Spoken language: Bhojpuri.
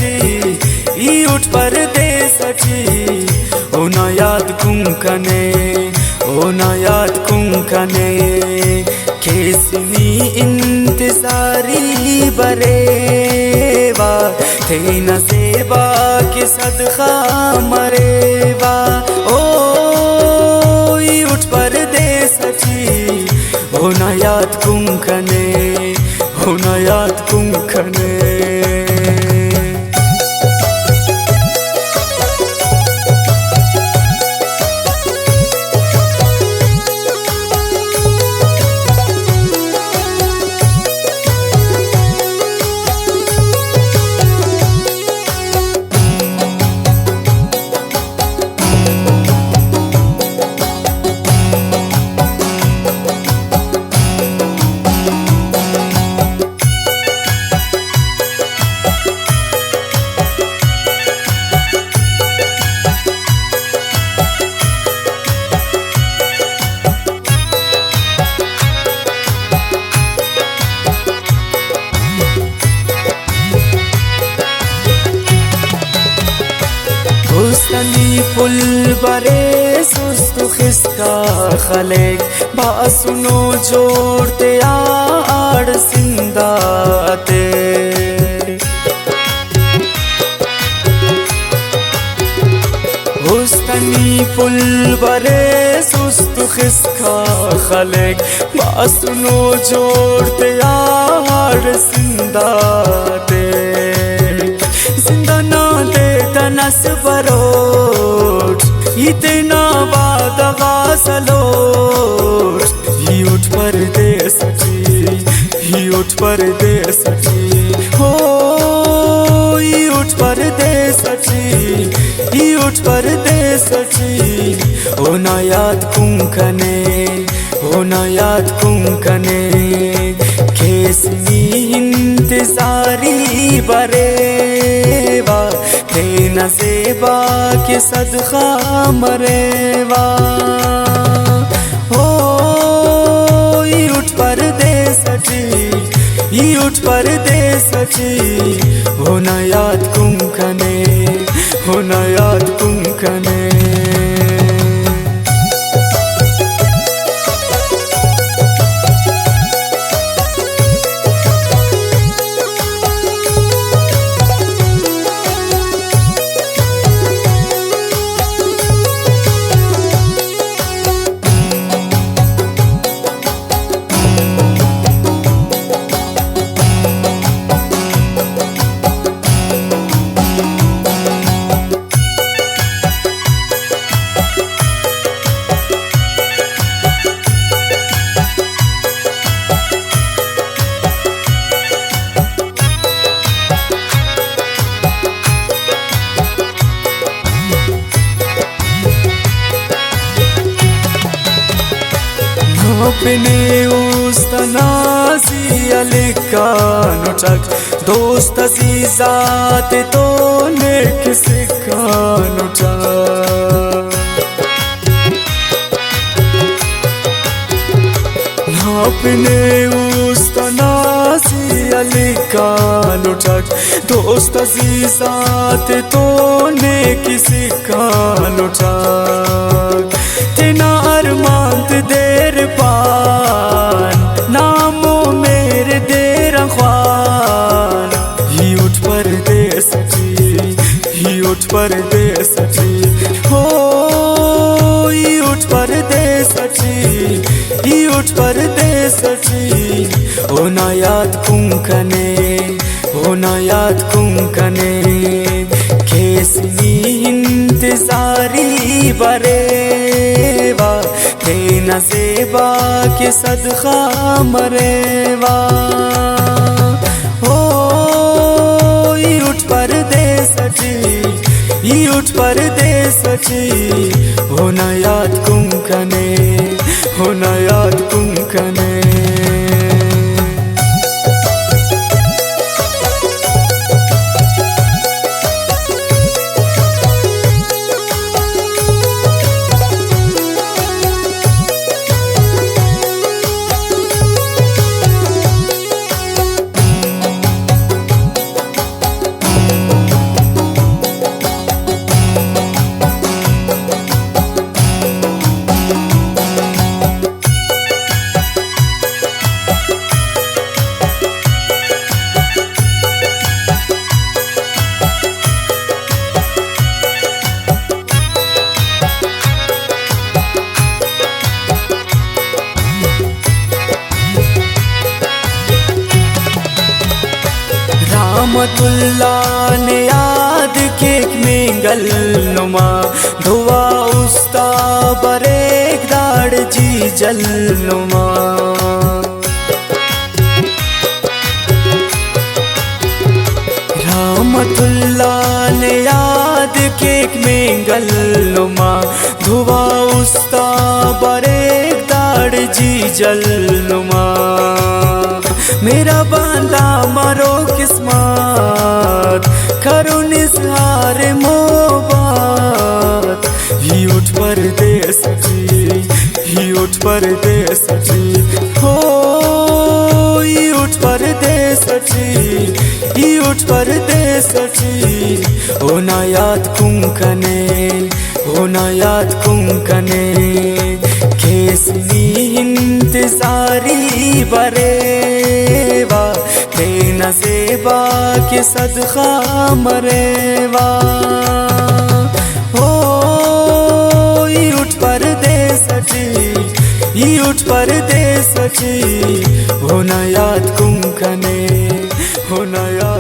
ई उठ परदेसची ओ ना याद कुंकने ओ ना याद कुंकने केसनी इंतजारी बरेवा थे न सेवा के सदका मरेवा ओ ई उठ परदेसची ओ ना याद कुंकने ओ ना याद कुंकने हुस्नी पुल बरे सुस्तु खिसका खलेक बासुनो जोड़ते आड़ सिंदाते हुस्नी पुल बरे सुस्तु खिसका खलेक बासुनो जोड़ते आड़ सिंदाते जिंदा दे तनस बरोट इतना बाद गासलोट ही उठ परदेसची ही उठ परदेसची हो ही उठ परदेसची ही उठ परदेसची ओ ना याद कुंकने ओ ना याद कुंकने केसनी इंतजारी बरेवा थे न सेवा के सदका मरेवा हो ई उठ परदेसची ई उठ परदेसची हो ना याद कुंकने हो ना याद कुंकने अपने उस्तनासी अलिकानु चक दोस्त अजीजात तो नेक सिखानु चक अपने उस्तनासी अलिकानु चक दोस्त अजीजात तो नेक सिखानु चक तेना अरमांत देर पान नामो मेरे देर ख्वान ही उठ परदेसची ही उठ परदेसची हो ही उठ परदेसची ही उठ परदेसची ओ ना याद कुंकने ओ ना याद कुंकने केसनी इंतजारी बरेवा थे न सेवा के सदका मरेवा हो ई उठ परदेसची ई उठ परदेसची हो ना याद कुंकने हो ना याद कुंकने रहमतुल्लाह ने याद के मेंगल नुमा धुआ उस्ता बरेक दाड़ जी जल नुमा रहमतुल्लाह ने याद के मेंगल नुमा धुआ उस्ता बरेक दाड़ जी जल नुमा मेरा बांदा मारो किस्मत करो निसार मोबात ही उठ परदेस जी ही उठ परदेस जी हो ही उठ परदेस जी ही उठ परदेस जी ओ ना याद कुंकने ओ ना याद कुंकने केसनी इंतजारी बरेवा तेना ज़ेबा के सदका मरेवा हो ई उठ परदेस जी ई उठ परदेस जी हो ना याद कुंकने हो ना याद